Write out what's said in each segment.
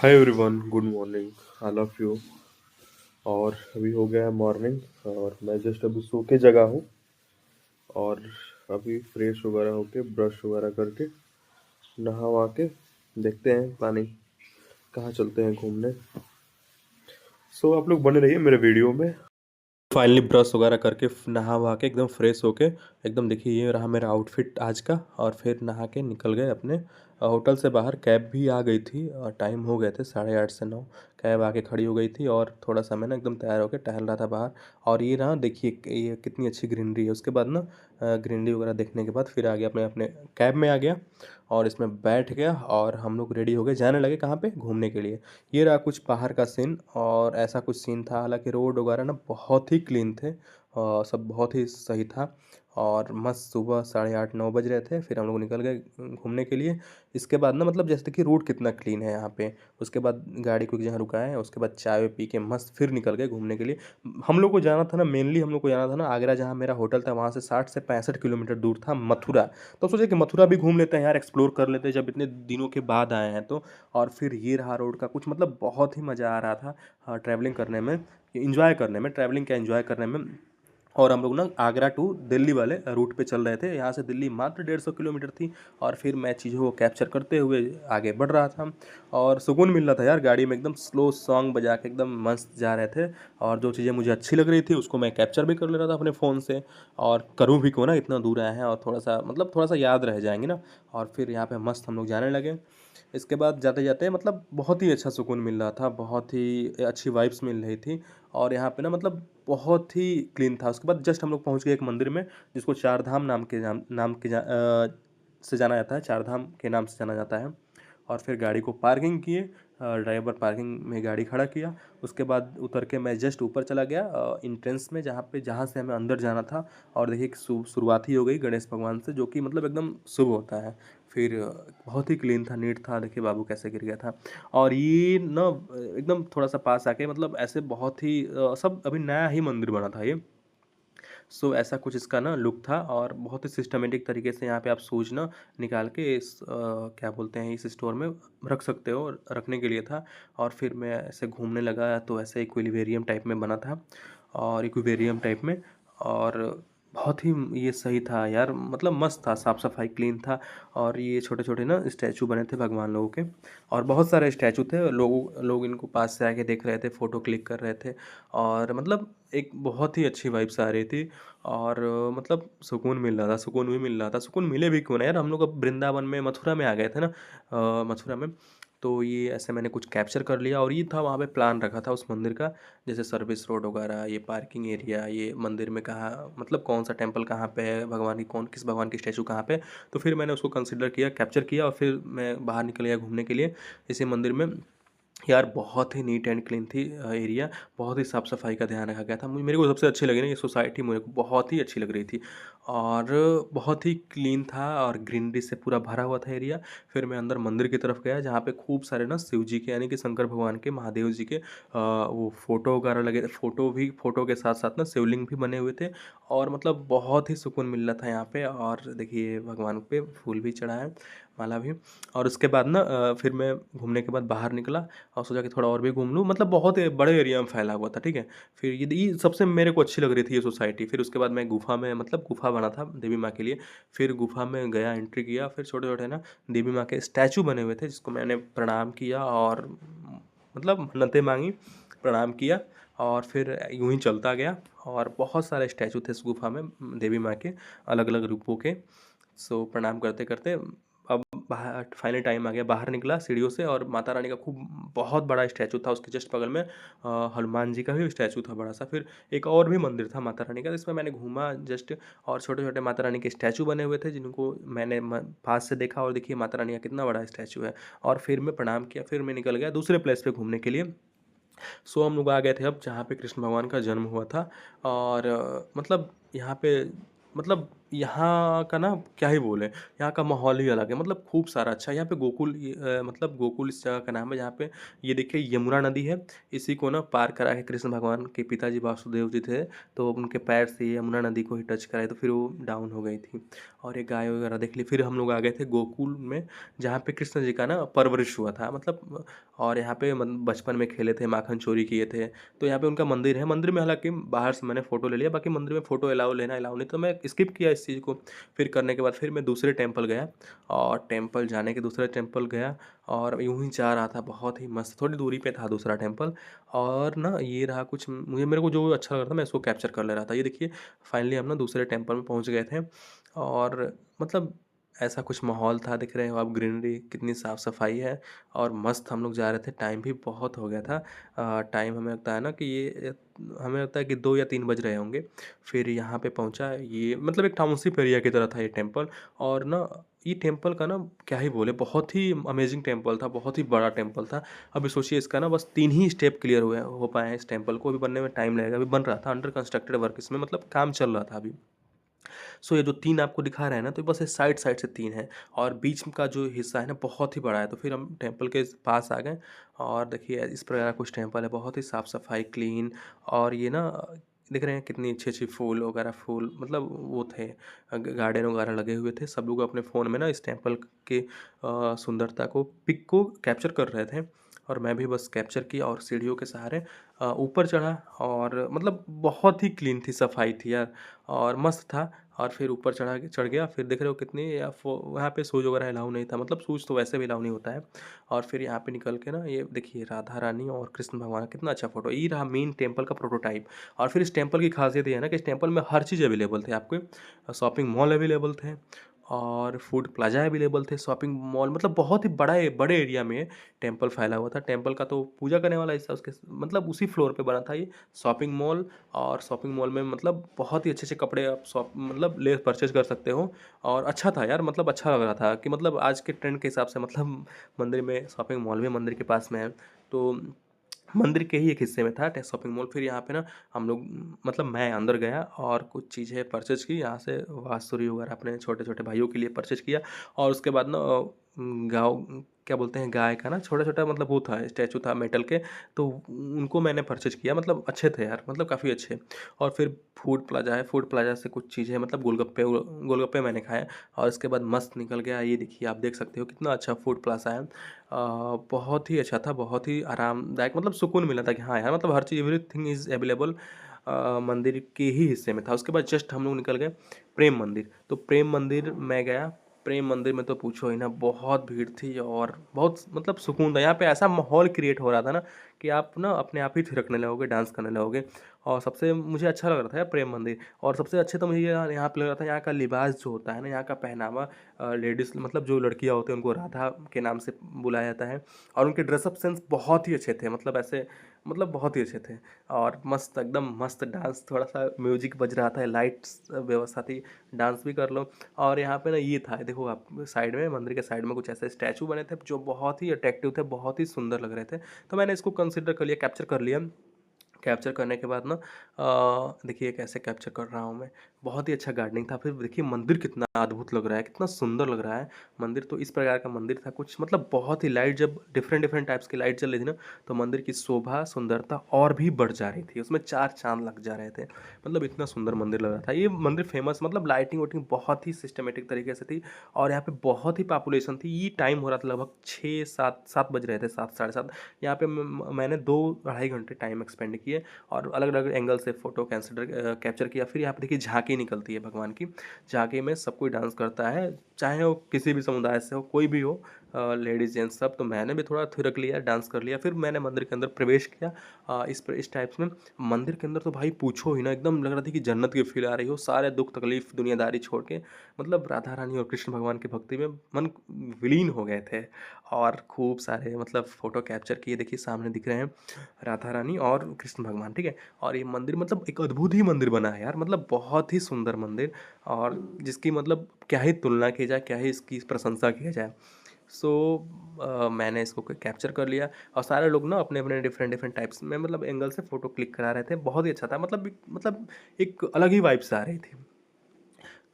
Hi everyone, good morning. I love you. और अभी हो गया है मॉर्निंग और मैं जस्ट अभी सो के जगा हूँ। और अभी फ्रेश वगैरह होके ब्रश वगैरह करके नहा वहा के देखते हैं प्लानिंग कहाँ चलते हैं घूमने। सो आप लोग बने रहिए मेरे वीडियो में। फाइनली ब्रश वगैरह करके नहा वहा के एकदम फ्रेश होके एकदम देखिए ये रहा मेरा आउटफिट आज का। और फिर नहा के निकल गए अपने होटल से बाहर। कैब भी आ गई थी और टाइम हो गए थे 8:30 से 9। कैब आके खड़ी हो गई थी और थोड़ा सा मैं ना एकदम तैयार होकर टहल रहा था बाहर। और ये रहा देखिए ये कितनी अच्छी ग्रीनरी है। उसके बाद ना ग्रीनरी वगैरह देखने के बाद फिर आ गया अपने अपने कैब में आ गया और इसमें बैठ गया और हम लोग रेडी हो गए जाने लगे कहाँ पे घूमने के लिए। ये रहा कुछ बाहर का सीन और ऐसा कुछ सीन था। हालांकि रोड वगैरह ना बहुत ही क्लीन थे और सब बहुत ही सही था। और मस्त सुबह 8:30-9 बज रहे थे फिर हम लोग निकल गए घूमने के लिए। इसके बाद ना मतलब जैसे कि रोड कितना क्लीन है यहाँ पे। उसके बाद गाड़ी को एक जगह रुकाए है, उसके बाद चाय पी के मस्त फिर निकल गए घूमने के लिए। हम लोग को जाना था ना, मेनली हम लोग को जाना था ना आगरा, जहाँ मेरा होटल था वहाँ से 60 से 65 किलोमीटर दूर था मथुरा। तो सोचे कि मथुरा भी घूम लेते हैं यार, एक्सप्लोर कर लेते हैं जब इतने दिनों के बाद आए हैं तो। और फिर ये रहा रोड का कुछ मतलब बहुत ही मज़ा आ रहा था ट्रैवलिंग करने में, इंजॉय करने में, ट्रैवलिंग क्या इंजॉय करने में। और हम लोग ना आगरा टू दिल्ली वाले रूट पे चल रहे थे। यहाँ से दिल्ली मात्र 150 किलोमीटर थी। और फिर मैं चीज़ों को कैप्चर करते हुए आगे बढ़ रहा था और सुकून मिल रहा था यार। गाड़ी में एकदम स्लो सॉन्ग बजा के एकदम मस्त जा रहे थे। और जो चीज़ें मुझे अच्छी लग रही थी उसको मैं कैप्चर भी कर ले रहा था अपने फ़ोन से। और करूँ भी क्यों ना, इतना दूर आए हैं और थोड़ा सा मतलब थोड़ा सा याद रह जाएंगे ना। और फिर यहाँ पे मस्त हम लोग जाने लगे। इसके बाद जाते जाते मतलब बहुत ही अच्छा सुकून मिल रहा था, बहुत ही अच्छी वाइब्स मिल रही थी। और यहाँ पे ना मतलब बहुत ही क्लीन था। उसके बाद जस्ट हम लोग पहुँच गए एक मंदिर में जिसको चार धाम से जाना जाता है, चार धाम के नाम से जाना जाता है। और फिर गाड़ी को पार्किंग किए, ड्राइवर पार्किंग में गाड़ी खड़ा किया। उसके बाद उतर के मैं जस्ट ऊपर चला गया इंट्रेंस में, जहाँ से हमें अंदर जाना था। और देखिए कि शुरुआत ही हो गई गणेश भगवान से, जो कि मतलब एकदम शुभ होता है। फिर बहुत ही क्लीन था, नीट था। देखिए बाबू कैसे गिर गया था। और ये ना एकदम थोड़ा सा पास आके मतलब ऐसे बहुत ही सब अभी नया ही मंदिर बना था ये। सो ऐसा कुछ इसका ना लुक था और बहुत ही सिस्टमेटिक तरीके से यहाँ पे आप शूज ना निकाल के इस क्या बोलते हैं इस स्टोर में रख सकते हो, रखने के लिए था। और फिर मैं ऐसे घूमने लगा तो ऐसे इक्विलिबेरियम टाइप में बना था, और इक्विबेरियम टाइप में। और बहुत ही ये सही था यार, मतलब मस्त था, साफ़ सफाई क्लीन था। और ये छोटे छोटे ना स्टैचू बने थे भगवान लोगों के। और बहुत सारे स्टैचू थे, लोग इनको पास से आके देख रहे थे, फ़ोटो क्लिक कर रहे थे। और मतलब एक बहुत ही अच्छी वाइब्स आ रही थी। और मतलब सुकून मिल रहा था, सुकून भी मिल रहा था। सुकून मिले भी क्यों ना यार, हम लोग अब वृंदावन में मथुरा में आ गए थे ना, मथुरा में। तो ये ऐसे मैंने कुछ कैप्चर कर लिया और ये था वहाँ पे प्लान रखा था उस मंदिर का, जैसे सर्विस रोड वगैरह, ये पार्किंग एरिया, ये मंदिर में कहाँ मतलब कौन सा टेम्पल कहाँ पे है, भगवान की कौन किस भगवान की स्टैचू कहाँ पे। तो फिर मैंने उसको कंसिडर किया, कैप्चर किया और फिर मैं बाहर निकल गया घूमने के लिए इसी मंदिर में। यार बहुत ही नीट एंड क्लीन थी एरिया, बहुत ही साफ़ सफाई का ध्यान रखा गया था। मेरे को सबसे अच्छी लगी ना ये सोसाइटी, मेरे को बहुत ही अच्छी लग रही थी। और बहुत ही क्लीन था और ग्रीनरी से पूरा भरा हुआ था एरिया। फिर मैं अंदर मंदिर की तरफ गया जहाँ पे खूब सारे ना शिव जी के यानी कि शंकर भगवान के, महादेव जी के वो फ़ोटो वगैरह लगे थे। फ़ोटो के साथ साथ ना शिवलिंग भी बने हुए थे। और मतलब बहुत ही सुकून मिल रहा था यहाँ पे। और देखिए भगवान पे फूल भी चढ़ा है, माला भी। और उसके बाद ना फिर मैं घूमने के बाद बाहर निकला और सोचा कि थोड़ा और भी घूम लूँ, मतलब बहुत बड़े एरिया में फैला हुआ था, ठीक है। फिर ये सबसे मेरे को अच्छी लग रही थी ये सोसाइटी। फिर उसके बाद मैं गुफ़ा में, मतलब गुफ़ा बना था देवी माँ के लिए। फिर गुफ़ा में गया, एंट्री किया। फिर छोटे छोटे ना देवी माँ के स्टैचू बने हुए थे जिसको मैंने प्रणाम किया और मतलब मन्नतें मांगी, प्रणाम किया। और फिर यूं ही चलता गया। और बहुत सारे स्टैचू थे इस गुफ़ा में देवी माँ के, अलग अलग रूपों के। सो प्रणाम करते करते अब बाहर फाइनल टाइम आ गया, बाहर निकला सीढ़ियों से। और माता रानी का खूब बहुत बड़ा स्टैचू था, उसके जस्ट बगल में हनुमान जी का भी स्टैचू था बड़ा सा। फिर एक और भी मंदिर था माता रानी का, जिसमें मैंने घूमा जस्ट। और छोटे छोटे माता रानी के स्टैचू बने हुए थे जिनको मैंने पास से देखा। और देखिए माता रानी का कितना बड़ा स्टैचू है। और फिर मैं प्रणाम किया, फिर मैं निकल गया दूसरे प्लेस पे घूमने के लिए। सो हम लोग आ गए थे अब जहाँ पे कृष्ण भगवान का जन्म हुआ था। और मतलब यहाँ पे मतलब यहाँ का ना क्या ही बोलें, यहाँ का माहौल ही अलग है, मतलब खूब सारा अच्छा है। यहाँ पे गोकुल मतलब गोकुल इस जगह का नाम है, जहाँ पे ये देखिए यमुना नदी है। इसी को ना पार करा के कृष्ण भगवान के पिताजी वासुदेव जी थे, तो उनके पैर से ये यमुना नदी को ही टच कराए, तो फिर वो डाउन हो गई थी। और ये गाय वगैरह देख ली। फिर हम लोग आ गए थे गोकुल में, जहाँ पे कृष्ण जी का ना परवरिश हुआ था, मतलब और यहाँ पे बचपन में खेले थे, माखन चोरी किए थे। तो यहाँ पे उनका मंदिर है। मंदिर में हालांकि बाहर से मैंने फ़ोटो ले लिया, बाकी मंदिर में फ़ोटो अलाउ लेना अलाउ नहीं, तो मैं स्किप किया इस चीज़ को। फिर करने के बाद फिर मैं दूसरे टेंपल गया, और टेंपल जाने के दूसरे टेंपल गया, और यूं ही जा रहा था, बहुत ही मस्त, थोड़ी दूरी पे था दूसरा टेंपल। और ना ये रहा कुछ, मुझे मेरे को जो अच्छा लग रहा था मैं इसको कैप्चर कर ले रहा था। ये देखिए फाइनली हम ना दूसरे टेंपल में पहुंच गए थे, और मतलब ऐसा कुछ माहौल था, दिख रहे हो आप, ग्रीनरी कितनी साफ़ सफाई है, और मस्त हम लोग जा रहे थे। टाइम भी बहुत हो गया था, टाइम हमें लगता है ना कि ये हमें लगता है कि 2 या 3 बज रहे होंगे। फिर यहाँ पे पहुँचा, ये मतलब एक टाउनशिप एरिया की तरह था ये टेंपल। और ना ये टेंपल का ना क्या ही बोले, बहुत ही अमेजिंग टेंपल था, बहुत ही बड़ा टेंपल था। अभी सोचिए इसका ना बस 3 ही स्टेप क्लियर हुए हो पाए हैं इस टेंपल को, अभी बनने में टाइम लगेगा। अभी बन रहा था, अंडर कंस्ट्रक्टेड वर्क इसमें, मतलब काम चल रहा था अभी। सो ये जो 3 आपको दिखा रहा है ना, तो बस ये साइड साइड से 3 है, और बीच का जो हिस्सा है ना बहुत ही बड़ा है। तो फिर हम टेंपल के पास आ गए, और देखिए इस प्रकार का कुछ टेंपल है, बहुत ही साफ़ सफाई, क्लीन। और ये ना दिख रहे हैं कितनी अच्छी अच्छी फूल वगैरह, फूल मतलब वो थे, गार्डन वगैरह लगे हुए थे। सब लोग अपने फ़ोन में ना इस टेंपल के सुंदरता को, पिक को कैप्चर कर रहे थे, और मैं भी बस कैप्चर किया, और सीढ़ियों के सहारे ऊपर चढ़ा। और मतलब बहुत ही क्लीन थी, सफाई थी यार, और मस्त था। और फिर ऊपर चढ़ गया। फिर देख रहे हो कितनी यहाँ पे शूज़ वगैरह अलाउ नहीं था, मतलब शूज़ तो वैसे भी अलाउ नहीं होता है। और फिर यहाँ पे निकल के ना, ये देखिए राधा रानी और कृष्ण भगवान, कितना अच्छा फोटो। ये रहा मेन टेंपल का प्रोटोटाइप। और फिर इस टेंपल की खासियत ये है ना कि इस टेंपल में हर चीज़ अवेलेबल थे आपके, शॉपिंग मॉल अवेलेबल थे, और फूड प्लाजा अवेलेबल थे, शॉपिंग मॉल, मतलब बहुत ही बड़े एरिया में टेंपल फैला हुआ था। टेंपल का तो पूजा करने वाला हिस्सा उसके मतलब उसी फ्लोर पे बना था ये शॉपिंग मॉल। और शॉपिंग मॉल में मतलब बहुत ही अच्छे अच्छे कपड़े आप शॉप मतलब ले परचेज कर सकते हो। और अच्छा था यार, मतलब अच्छा लग रहा था कि मतलब आज के ट्रेंड के हिसाब से, मतलब मंदिर में शॉपिंग मॉल भी मंदिर के पास में है, तो मंदिर के ही एक हिस्से में था शॉपिंग मॉल। फिर यहाँ पे ना हम लोग, मतलब मैं अंदर गया और कुछ चीज़ें परचेज की यहाँ से, बाँसुरी वगैरह अपने छोटे छोटे भाइयों के लिए परचेज किया। और उसके बाद ना गाँव क्या बोलते हैं, गाय का ना छोटा छोटा मतलब वो था, स्टैचू था मेटल के, तो उनको मैंने परचेज किया, मतलब अच्छे थे यार, मतलब काफ़ी अच्छे। और फिर फूड प्लाजा है, फूड प्लाजा से कुछ चीज़ें, मतलब गोलगप्पे मैंने खाए। और उसके बाद मस्त निकल गया। ये देखिए आप देख सकते हो कितना अच्छा फूड प्लाजा है, बहुत ही अच्छा था, बहुत ही आरामदायक, मतलब सुकून मिला था कि हाँ यार, मतलब हर चीज़, एवरीथिंग इज़ अवेलेबल मंदिर के ही हिस्से में था। उसके बाद जस्ट हम लोग निकल गए प्रेम मंदिर। तो प्रेम मंदिर मैं गया, प्रेम मंदिर में तो पूछो ही ना, बहुत भीड़ थी, और बहुत मतलब सुकून था। यहाँ पे ऐसा माहौल क्रिएट हो रहा था ना कि आप ना अपने आप ही थिरकने लगोगे, डांस करने लगोगे। और सबसे मुझे अच्छा लग रहा था यार प्रेम मंदिर। और सबसे अच्छे तो मुझे यहाँ पे लग रहा था, यहाँ का लिबास जो होता है ना, यहाँ का पहनावा, लेडीज़ मतलब जो लड़कियाँ होती हैं उनको राधा के नाम से बुलाया जाता है। और उनके ड्रेसअप सेंस बहुत ही अच्छे थे, मतलब ऐसे, मतलब बहुत ही अच्छे थे। और मस्त एकदम मस्त डांस, थोड़ा सा म्यूजिक बज रहा था, लाइट्स व्यवस्था थी, डांस भी कर लो। और यहाँ पे ना ये था, देखो आप साइड में, मंदिर के साइड में कुछ ऐसे स्टैचू बने थे जो बहुत ही अट्रैक्टिव थे, बहुत ही सुंदर लग रहे थे। तो मैंने इसको कंसिडर कर लिया, कैप्चर कर लिया। कैप्चर करने के बाद ना देखिए कैसे कैप्चर कर रहा हूँ मैं, बहुत ही अच्छा गार्डनिंग था। फिर देखिए मंदिर कितना अद्भुत लग रहा है, कितना सुंदर लग रहा है मंदिर। तो इस प्रकार का मंदिर था कुछ, मतलब बहुत ही लाइट, जब डिफरेंट डिफरेंट टाइप्स की लाइट चल रही थी ना, तो मंदिर की शोभा सुंदरता और भी बढ़ जा रही थी, उसमें 4 चांद लग जा रहे थे, मतलब इतना सुंदर मंदिर लग रहा था। ये मंदिर फेमस, मतलब लाइटिंग वाइटिंग बहुत ही सिस्टमेटिक तरीके से थी। और यहाँ पे बहुत ही पॉपुलेशन थी। ये टाइम हो रहा था लगभग 6 7 बज रहे थे, 7 साढ़े 7। यहाँ पे मैंने 2 ढाई घंटे टाइम एक्सपेंड किए, और अलग अलग एंगल से फ़ोटो कैप्चर किया। फिर यहाँ पे देखिए झांकी निकलती है भगवान की, झांकी में सब कोई डांस करता है, चाहे वो किसी भी समुदाय से हो, कोई भी हो, लेडीज़ जेंट्स सब। तो मैंने भी थोड़ा थिरक लिया, डांस कर लिया। फिर मैंने मंदिर के अंदर प्रवेश किया, इस टाइप्स में। मंदिर के अंदर तो भाई पूछो ही ना, एकदम लग रहा था कि जन्नत की फील आ रही हो, सारे दुख तकलीफ दुनियादारी छोड़ के, मतलब राधा रानी और कृष्ण भगवान की भक्ति में मन विलीन हो गए थे। और खूब सारे मतलब फ़ोटो कैप्चर किए। देखिए सामने दिख रहे हैं राधा रानी और कृष्ण भगवान, ठीक है। और ये मंदिर मतलब एक अद्भुत ही मंदिर बना है यार, मतलब बहुत ही सुंदर मंदिर, और जिसकी मतलब क्या ही तुलना की जाए, क्या ही इसकी प्रशंसा की जाए। सो मैंने इसको कैप्चर कर लिया, और सारे लोग ना अपने अपने डिफरेंट डिफरेंट टाइप्स में, मतलब एंगल से फ़ोटो क्लिक करा रहे थे, बहुत ही अच्छा था, मतलब एक अलग ही वाइब्स आ रही थी।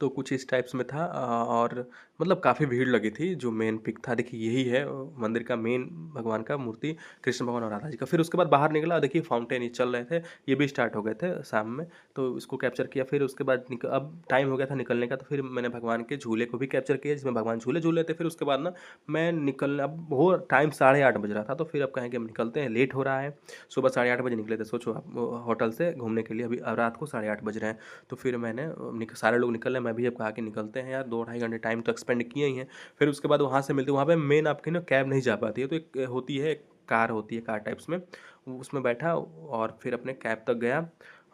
तो कुछ इस टाइप्स में था और मतलब काफ़ी भीड़ लगी थी। जो मेन पिक था देखिए यही है मंदिर का मेन भगवान का मूर्ति, कृष्ण भगवान और राधा जी का। फिर उसके बाद बाहर निकला, देखिए फाउंटेन ये चल रहे थे, ये भी स्टार्ट हो गए थे शाम में, तो इसको कैप्चर किया। फिर उसके बाद अब टाइम हो गया था निकलने का, तो फिर मैंने भगवान के झूले को भी कैप्चर किया जिसमें भगवान झूले झूल रहे थे। फिर उसके बाद ना मैं निकलने, अब वो टाइम 8:30 बज रहा था, तो फिर अब कहें कि हम निकलते हैं, लेट हो रहा है। सुबह 8:30 बजे निकले थे, सोचो आप होटल से घूमने के लिए, अभी रात को 8:30 बज रहे हैं। तो फिर मैंने सारे लोग निकल रहे हैं, मैं भी अब कहा कि निकलते हैं यार, 2-2.5 घंटे टाइम तो एक्सपेंड किए ही हैं। फिर उसके बाद वहाँ से मिलते, वहाँ पे मेन आपकी ना कैब नहीं जा पाती है, तो एक होती है, एक कार होती है, कार टाइप्स में, उसमें बैठा और फिर अपने कैब तक गया।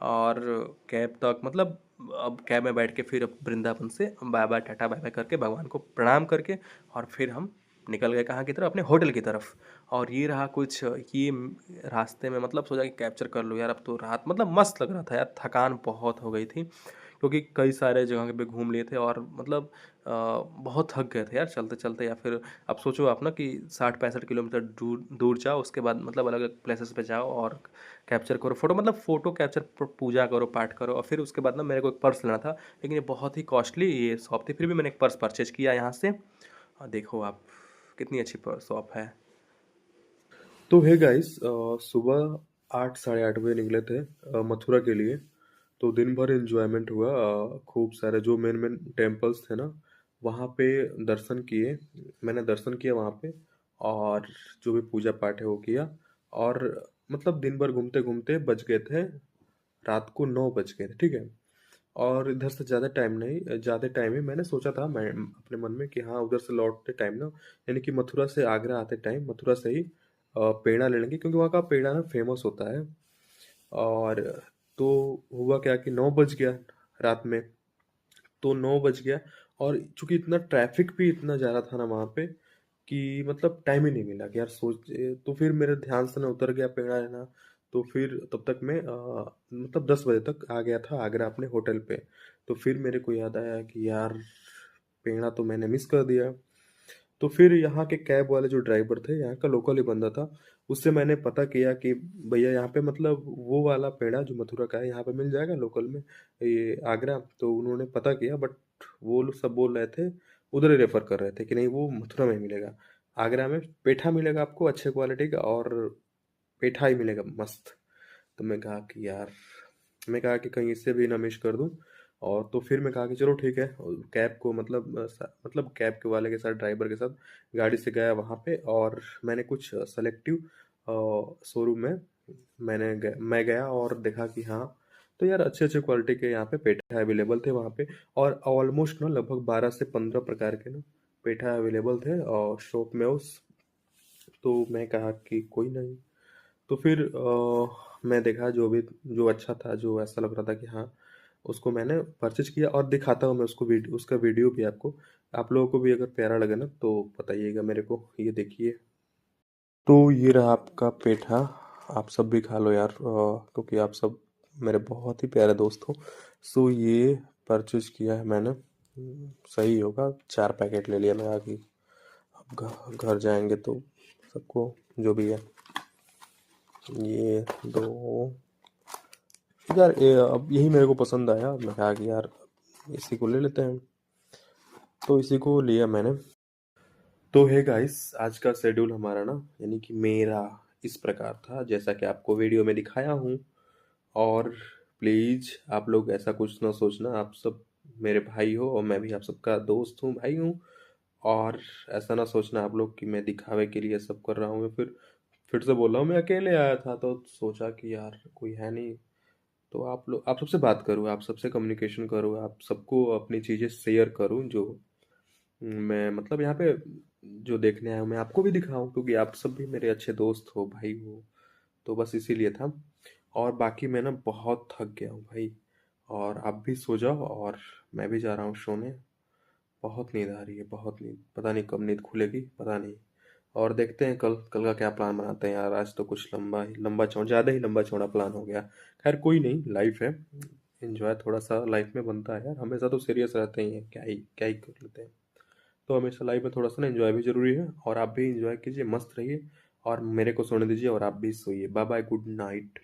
और कैब तक मतलब अब कैब में बैठ के फिर वृंदावन से bye bye tata bye bye करके भगवान को प्रणाम करके और फिर हम निकल गए कहाँ की तरफ, अपने होटल की तरफ। और ये रहा कुछ ये रास्ते में, मतलब सोचा कि कैप्चर कर लो यार, अब तो रात मतलब मस्त लग रहा था यार, थकान बहुत हो गई थी क्योंकि कई सारे जगह पे घूम लिए थे और मतलब बहुत थक गए थे यार चलते चलते। या फिर अब सोचो आप ना कि 60-65 किलोमीटर दूर दूर जाओ, उसके बाद मतलब अलग अलग प्लेसेस पे जाओ और कैप्चर करो फोटो, मतलब फ़ोटो कैप्चर, पूजा करो, पाठ करो। और फिर उसके बाद ना मेरे को एक पर्स लेना था, लेकिन ये बहुत ही कॉस्टली ये शॉप थी, फिर भी मैंने एक पर्स परचेज किया यहाँ से। देखो आप कितनी अच्छी शॉप है। तो है गाइस, सुबह 8 साढ़े 8 बजे निकले थे मथुरा के लिए। तो दिन भर एंजॉयमेंट हुआ। खूब सारे जो मेन मेन टेम्पल्स थे ना, वहाँ पे दर्शन किए। मैंने दर्शन किया वहाँ पे, और जो भी पूजा पाठ है वो किया। और मतलब दिन भर घूमते घूमते बज गए थे, रात को 9 बज गए थे, ठीक है। और इधर से ज़्यादा टाइम नहीं, ज़्यादा टाइम ही मैंने सोचा था मैं अपने मन में कि हाँ, उधर से लौटते टाइम ना, यानी कि मथुरा से आगरा आते टाइम मथुरा से ही पेड़ा ले लेंगे, क्योंकि वहाँ का पेड़ा ना फेमस होता है। और तो हुआ क्या कि 9 बज गया रात में। तो 9 बज गया, और चूंकि इतना ट्रैफिक भी इतना ज़्यादा था ना वहाँ पे, कि मतलब टाइम ही नहीं मिला कि यार सोच। तो फिर मेरे ध्यान से ना उतर गया पेड़ा लेना। तो फिर तब तक मैं मतलब 10 बजे तक आ गया था आगरा अपने होटल पे। तो फिर मेरे को याद आया कि यार, पेड़ा तो मैंने मिस कर दिया। तो फिर यहाँ के कैब वाले जो ड्राइवर थे, यहाँ का लोकल ही बंदा था, उससे मैंने पता किया कि भैया यहाँ पे मतलब वो वाला पेड़ा जो मथुरा का है यहाँ पे मिल जाएगा लोकल में, ये आगरा। तो उन्होंने पता किया, बट वो लोग सब बोल रहे थे, उधर ही रेफर कर रहे थे कि नहीं, वो मथुरा में मिलेगा। आगरा में पेठा मिलेगा आपको अच्छे क्वालिटी का, और पेठा ही मिलेगा मस्त। तो मैं कहा कि यार, मैं कहा कि कहीं इससे भी ना मिस कर दूं। और तो फिर मैं कहा कि चलो ठीक है, कैब को मतलब मतलब कैब के वाले के साथ, ड्राइवर के साथ गाड़ी से गया वहाँ पे। और मैंने कुछ सेलेक्टिव शोरूम में मैं गया और देखा कि हाँ, तो यार अच्छे अच्छे क्वालिटी के यहाँ पे पेठा अवेलेबल थे वहाँ पे। और ऑलमोस्ट ना लगभग 12 से 15 प्रकार के ना पेठा अवेलेबल थे और शॉप में उस। तो मैं कहा कि कोई नहीं। तो फिर मैं देखा जो भी, जो अच्छा था, जो ऐसा लग रहा था कि हाँ, उसको मैंने परचेज किया। और दिखाता हूँ मैं उसको, उसका वीडियो भी आपको। आप लोगों को भी अगर प्यारा लगे ना तो बताइएगा मेरे को। ये देखिए। तो ये रहा आपका पेठा। आप सब भी खा लो यार, क्योंकि आप सब मेरे बहुत ही प्यारे दोस्त हो। सो ये परचेज किया है मैंने। सही होगा, 4 पैकेट ले लिया मैं आगे। अब घर जाएंगे तो सबको जो भी है, ये दो। यार अब यही मेरे को पसंद आया, मैं कहा कि यार इसी को ले लेते हैं। तो इसी को लिया मैंने। तो है गाइस, आज का शेड्यूल हमारा ना, यानी कि मेरा इस प्रकार था जैसा कि आपको वीडियो में दिखाया हूँ। और प्लीज़ आप लोग ऐसा कुछ ना सोचना, आप सब मेरे भाई हो और मैं भी आप सबका दोस्त हूँ, भाई हूँ। और ऐसा ना सोचना आप लोग कि मैं दिखावे के लिए सब कर रहा हूँ। मैं फिर से बोल रहा हूँ, मैं अकेले आया था तो सोचा कि यार कोई है नहीं, तो आप लोग, आप सबसे बात करूँ, आप सबसे कम्युनिकेशन करूँ, आप सबको अपनी चीज़ें शेयर करूँ, जो मैं मतलब यहाँ पे जो देखने आया हूँ मैं आपको भी दिखाऊं, क्योंकि आप सब भी मेरे अच्छे दोस्त हो, भाई हो। तो बस इसीलिए था। और बाकी मैं ना बहुत थक गया हूँ भाई। और आप भी सो जाओ, और मैं भी जा रहा हूँ सोने। बहुत नींद आ रही है, बहुत नींद, पता नहीं कब नींद खुलेगी, पता नहीं। और देखते हैं कल कल का क्या प्लान बनाते हैं यार। आज तो कुछ लंबा ही लंबा चौड़ा, ज़्यादा ही लंबा चौड़ा प्लान हो गया। खैर कोई नहीं, लाइफ है, एंजॉय थोड़ा सा लाइफ में बनता है यार। हमेशा तो सीरियस रहते ही हैं, क्या ही कर लेते हैं। तो हमेशा लाइफ में थोड़ा सा ना एंजॉय भी ज़रूरी है, और आप भी एंजॉय कीजिए, मस्त रहिए। और मेरे को सोने दीजिए, और आप भी सोइए। Bye bye, good night.